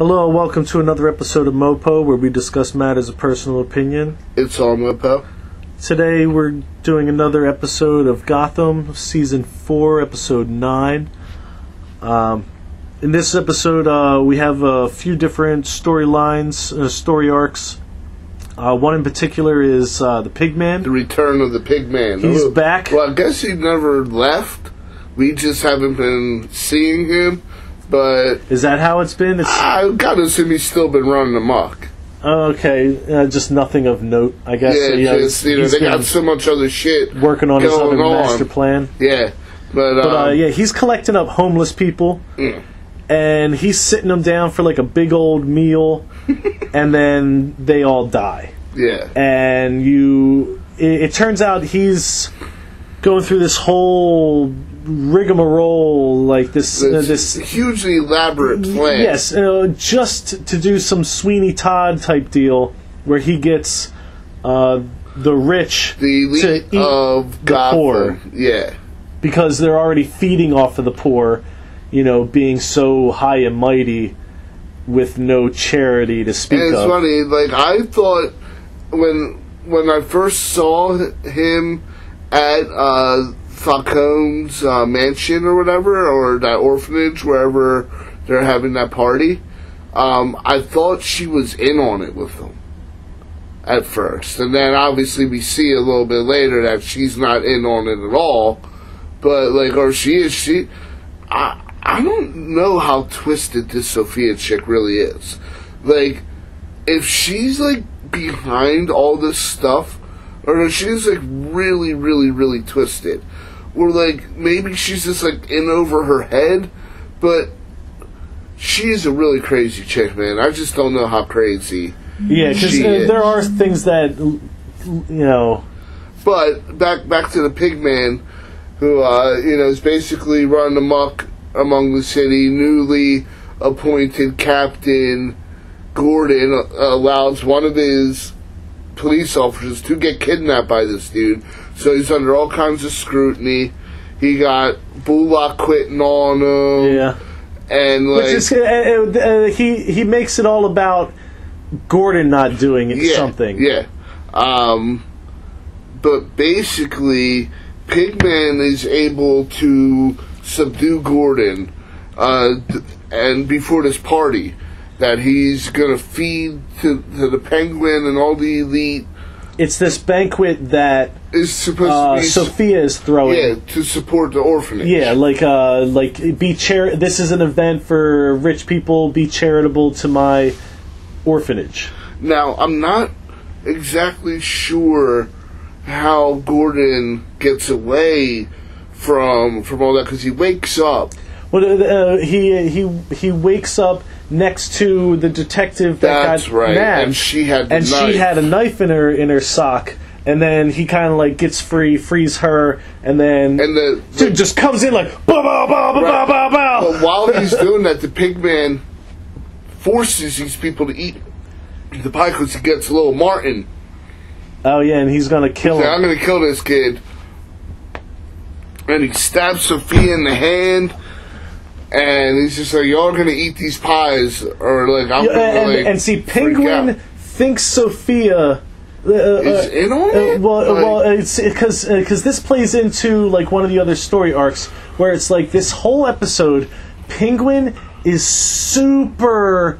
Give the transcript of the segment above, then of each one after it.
Hello, welcome to another episode of MOPO, where we discuss matters of personal opinion. It's all MOPO. Today we're doing another episode of Gotham, Season 4, Episode 9. In this episode, we have a few different storylines, story arcs. One in particular is the Pigman. The return of the Pigman. He's back. Well, I guess he never left. We just haven't been seeing him. But is that how it's been? I gotta assume he's still been running amok. Okay, just nothing of note, I guess. Yeah, they got so much other shit working on his other master plan. Yeah, but he's collecting up homeless people, and he's sitting them down for like a big old meal, and then they all die. Yeah, and it turns out he's going through this whole rigmarole, like this hugely elaborate plan. Yes, just to do some Sweeney Todd type deal where he gets the rich, the elite to eat of the Gotham. poor. Yeah, because they're already feeding off of the poor, being so high and mighty with no charity to speak of. And it's funny, like I thought when I first saw him at Falcone's mansion or whatever, or that orphanage, wherever they're having that party, I thought she was in on it with them at first. And then obviously we see a little bit later that she's not in on it at all. But, I don't know how twisted this Sophia chick really is. Like, if she's, behind all this stuff, or if she's, really, really, really twisted, or maybe she's just in over her head, but she's a really crazy chick, man. I just don't know how crazy. Yeah, because there are things that But back to the Pigman, who is basically running amok among the city. Newly appointed Captain Gordon allows one of his police officers to get kidnapped by this dude. So he's under all kinds of scrutiny. He got Bullock quitting on him. Yeah. And he makes it all about Gordon not doing something. Yeah. But basically, Pigman is able to subdue Gordon, and before this party that he's gonna feed to the Penguin and all the elite. It's this banquet that is supposed to be Sophia is throwing. Yeah, to support the orphanage. Yeah, this is an event for rich people. Be charitable to my orphanage. Now, I'm not exactly sure how Gordon gets away from all that, because he wakes up. Well, he wakes up next to the detective that got right. nabbed, and she had a knife in her sock, and then he kind of gets free, frees her, and then the dude just comes in like bow bow bow bow bow bow. But while he's doing that, the Pigman forces these people to eat the pie because he gets little Martin. Oh yeah, and he's gonna kill him. I'm gonna kill this kid, and he stabs Sophia in the hand. And he's just like, y'all gonna eat these pies, or I'm gonna and see, Penguin thinks Sophia is in on it. It's because this plays into one of the other story arcs where it's this whole episode, Penguin is super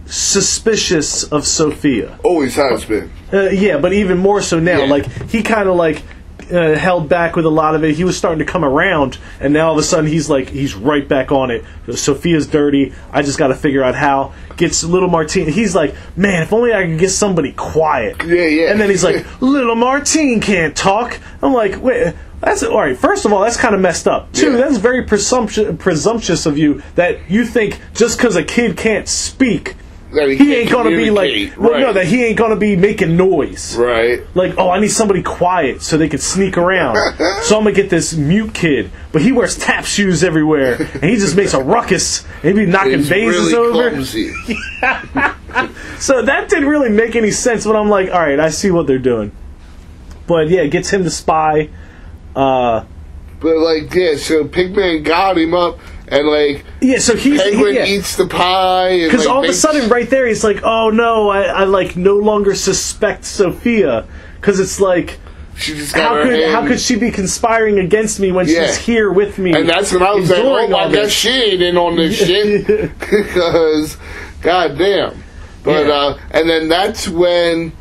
suspicious of Sophia. Always has been. Yeah, but even more so now. Yeah. He kind of held back with a lot of it. He was starting to come around, and now all of a sudden he's right back on it. Sophia's dirty. I just got to figure out how. Gets little Martine. He's like, man, if only I could get somebody quiet. Yeah. And then he's like, little Martine can't talk. I'm like, wait, that's all right. First of all, that's kind of messed up. Two, that's very presumptuous of you that you think just because a kid can't speak, he ain't gonna be that he ain't gonna be making noise. Right. I need somebody quiet so they can sneak around. So I'm gonna get this mute kid, but he wears tap shoes everywhere, and he just makes a ruckus, and he be knocking vases over. So that didn't really make any sense, but I'm like, all right, I see what they're doing. But yeah, it gets him to spy. So Pigman got him up, and like so Penguin eats the pie, because all of a sudden right there he's like, oh no, I like no longer suspect Sophia, because it's like, she just how could she be conspiring against me when she's here with me? And that's when I was like, oh, I guess she ain't in on this shit, because goddamn. But and then that's when,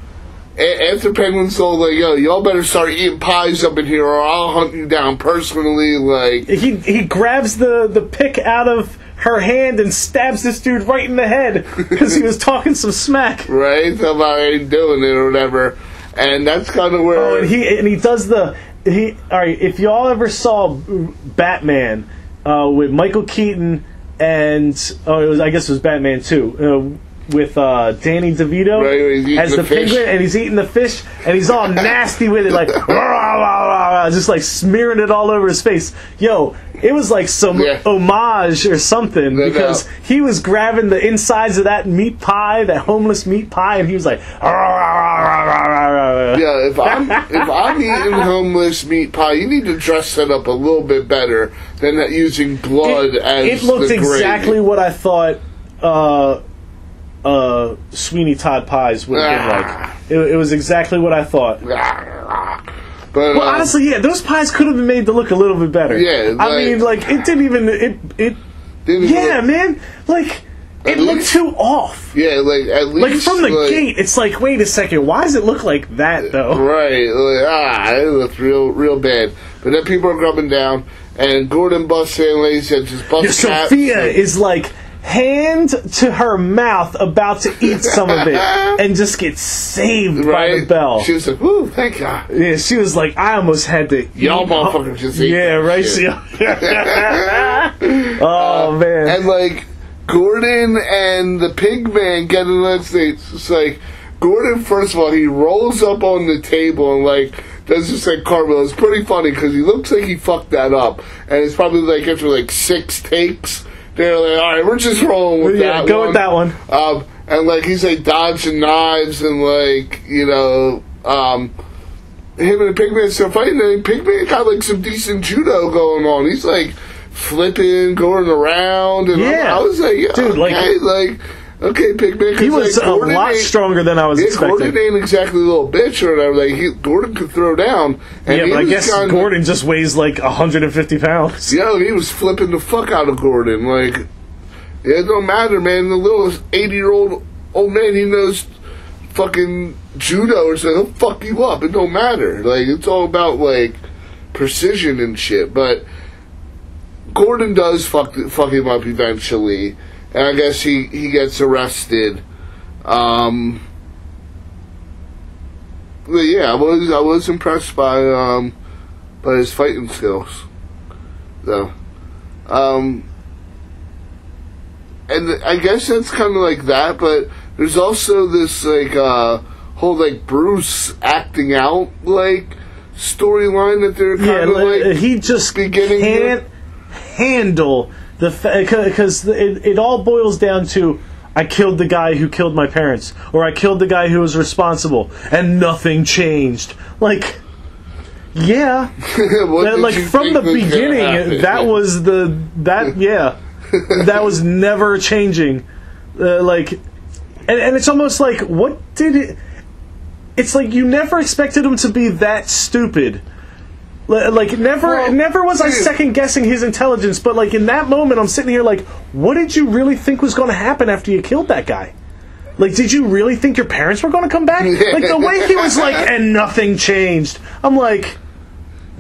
after Penguin's told, like, yo, y'all better start eating pies up in here or I'll hunt you down personally. Like, he grabs the pick out of her hand and stabs this dude right in the head because he was talking some smack. Right? About I ain't doing it or whatever. And that's kind of where... Oh, and he does the... Alright, if y'all ever saw Batman with Michael Keaton and... I guess it was Batman 2. With Danny DeVito as the penguin, and he's eating the fish, and he's all nasty with it, like just like smearing it all over his face. Yo, it was like some homage or something, because he was grabbing the insides of that meat pie, that homeless meat pie, and he was like, yeah. If I'm eating homeless meat pie, you need to dress that up a little bit better than using blood as it looked the exactly what I thought. Sweeney Todd pies would have been like. It was exactly what I thought. But, honestly, those pies could have been made to look a little bit better. Yeah, I mean, like, it didn't even... man. Like, it looked too off. Yeah, like, at least... Like, from the gate, it's like, wait a second, why does it look like that, though? Right. Like, it looked real bad. But then people are grubbing down, and Gordon busts in, like he said, just busts Sophia is like... hand to her mouth, about to eat some of it, and just get saved by the bell. She was like, "Woo, thank God." Yeah, she was like, "I almost had to." Y'all motherfuckers just eat. Yeah, right. Oh man! And like Gordon and the pig man get in that state. It's like Gordon. First of all, he rolls up on the table and like does this like cartwheel. It's pretty funny because he looks like he fucked that up, and it's probably like after like 6 takes. They're like, all right, we're just rolling with that one. Go with that one. And like he's like dodging knives and like him and the pigman still fighting. And pigman got like some decent judo going on. He's like flipping, going around, and I was like, dude, okay, pigman. He was like, a lot stronger than I was expecting. Gordon ain't exactly a little bitch or whatever. Like Gordon could throw down. And but I guess Gordon just weighs like 150 pounds. Yeah, he was flipping the fuck out of Gordon. Like, it don't matter, man. The little 80-year-old old man, he knows fucking judo or something. He'll fuck you up. It don't matter. Like, it's all about like precision and shit. But Gordon does fuck him up eventually. And I guess he gets arrested. But yeah, I was impressed by his fighting skills. So, and I guess that's kind of like that. But there's also this like whole like Bruce acting out like storyline that they're kind of like he just can't handle. Because it all boils down to, I killed the guy who killed my parents, or I killed the guy who was responsible, and nothing changed. Like, yeah, like from the beginning, that was that was never changing. And it's almost like, what did it? It's like you never expected him to be that stupid. Like, never was I second-guessing his intelligence, but, like, in that moment, I'm sitting here like, what did you really think was going to happen after you killed that guy? Like, did you really think your parents were going to come back? Like, the way he was like, and nothing changed. I'm like,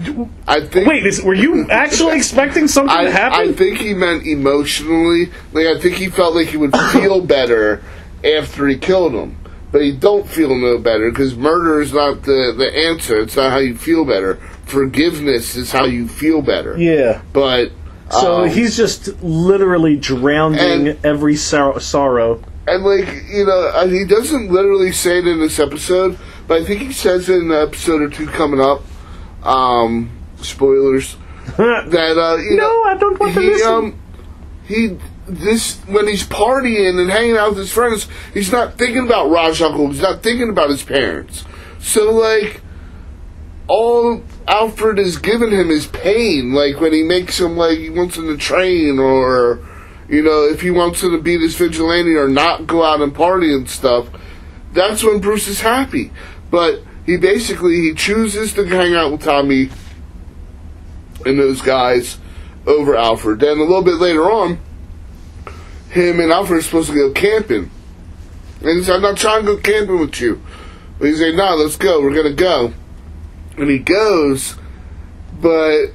were you actually expecting something to happen? I think he meant emotionally. Like, I think he felt like he would feel better after he killed him. But he don't feel no better, because murder is not the answer. It's not how you feel better. Forgiveness is how you feel better. Yeah. But so he's just literally drowning every sorrow. And like, he doesn't literally say it in this episode, but I think he says it in an episode or two coming up. Spoilers. That no, I don't want to listen. When he's partying and hanging out with his friends, he's not thinking about Raj Uncle. He's not thinking about his parents. So like, all Alfred is giving him is pain, like when he makes him like he wants him to train, or if he wants him to be this vigilante or not go out and party and stuff. That's when Bruce is happy. But he chooses to hang out with Tommy and those guys over Alfred. Then a little bit later on, him and Alfred are supposed to go camping. And he said, I'm not trying to go camping with you. But he said, no, let's go. We're going to go. And he goes, but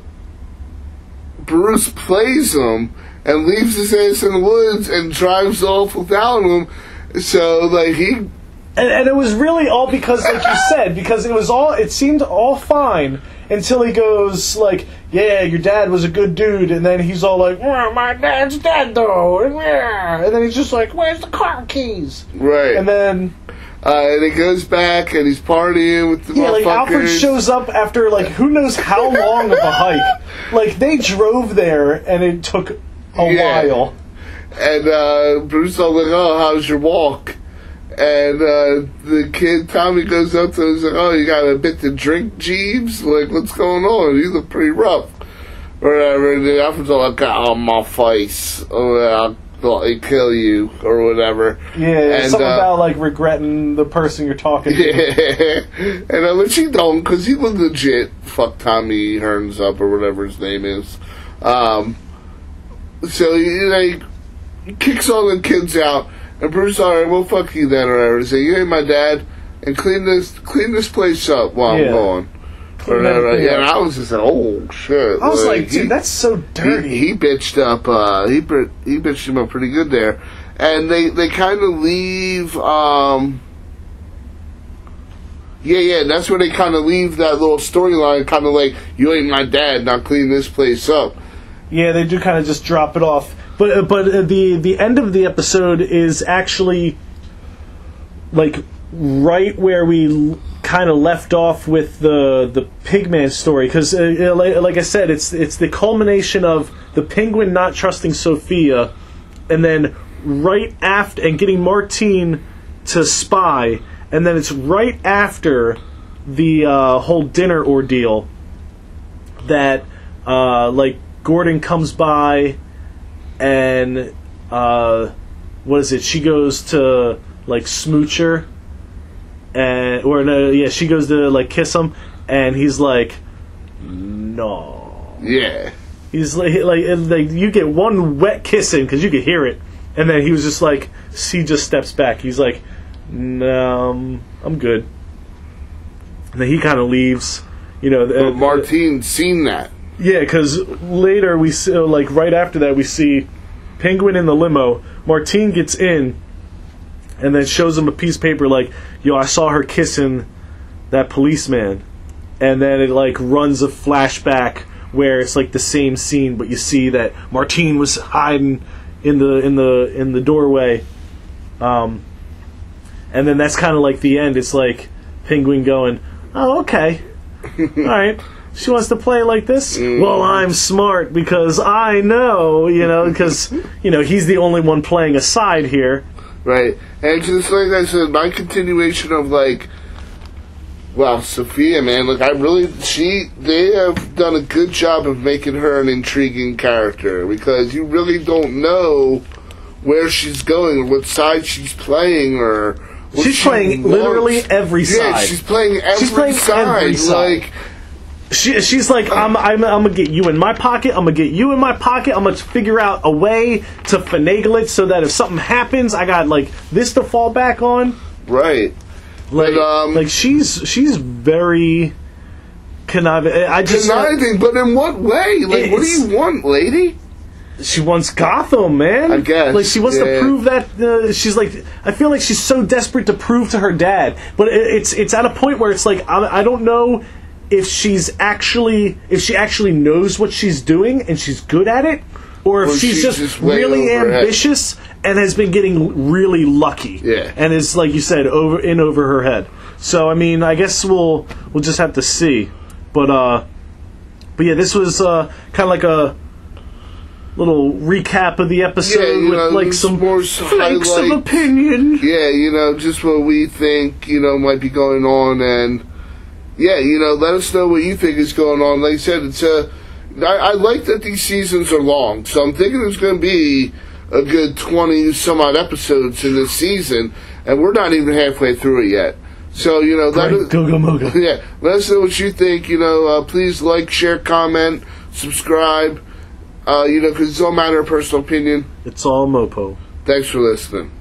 Bruce plays him and leaves his ass in the woods and drives off without him. So, like, he... And it was really all because, like you said, because it seemed all fine until he goes, like, yeah, your dad was a good dude, and then he's all like, well, my dad's dead, though, and then he's just like, where's the car keys? Right. And then... and he goes back, and he's partying with the motherfuckers. Like, Alfred shows up after, like, who knows how long of a hike. Like, they drove there, and it took a while. And Bruce was like, oh, how's your walk? And the kid, Tommy, goes up to him and is like, oh, you got a bit to drink, Jeeves? Like, what's going on? You look pretty rough. Or whatever. And then Alfred's all like, oh, my face. Oh, I'll kill you. Or whatever. Yeah, and, something about, like, regretting the person you're talking to. Yeah. And which he don't, because he was legit fuck Tommy Hearns up, or whatever his name is. So he kicks all the kids out. And Bruce, alright, well, fuck you then, or whatever. He said, you ain't my dad, and clean this place up while I'm gone. Or whatever. Yeah, and I was just like, oh, shit. I was like, dude, that's so dirty. He bitched up, he bitched him up pretty good there. And they kind of leave, and that's where they kind of leave that little storyline, kind of like, you ain't my dad, now clean this place up. Yeah, they do kind of just drop it off. But the end of the episode is actually like right where we kind of left off with the Pigman story, because like I said, it's the culmination of the Penguin not trusting Sophia, and then right after, and getting Martine to spy, and then it's right after the whole dinner ordeal that like Gordon comes by. And, what is it? She goes to, like, smooch her. She goes to, like, kiss him. And he's like, no. Yeah. He's like you get one wet kiss in, because you could hear it. And then he was just like, he just steps back. He's like, no, I'm good. And then he kind of leaves, But Martine's seen that. Yeah, because later we see, like right after that, we see Penguin in the limo. Martine gets in, and then shows him a piece of paper like, "Yo, I saw her kissing that policeman," and then it like runs a flashback where it's like the same scene, but you see that Martine was hiding in the doorway, and then that's kind of like the end. It's like Penguin going, "Oh, okay, all right." She wants to play like this? Well, I'm smart because I know, because, he's the only one playing a side here. Right. And just like I said, my continuation of, like, well, Sophia, man, look, they have done a good job of making her an intriguing character, because you really don't know where she's going or what side she's playing or what she's playing literally every side. Yeah, she's playing every side. Like, She's like, I'm gonna get you in my pocket. I'm gonna get you in my pocket. I'm gonna figure out a way to finagle it so that if something happens, I got like this to fall back on. Right. Like she's very conniving. Conniving, but in what way? Like, what do you want, lady? She wants Gotham, man. I guess. Like, she wants to prove that. She's like, I feel like she's so desperate to prove to her dad, but it's at a point where it's like, I don't know if she actually knows what she's doing and she's good at it, or if she's just really ambitious and has been getting really lucky. Yeah. And is, like you said, over her head. So I mean, I guess we'll just have to see. But yeah, this was kind of like a little recap of the episode with like some more flakes of opinion. Yeah, just what we think might be going on, and yeah, let us know what you think is going on. Like I said, I like that these seasons are long, so I'm thinking there's going to be a good 20 some odd episodes in this season, and we're not even halfway through it yet. So, Go Moga. Yeah, let us know what you think. Please like, share, comment, subscribe, because it's all a matter of personal opinion. It's all MOPO. Thanks for listening.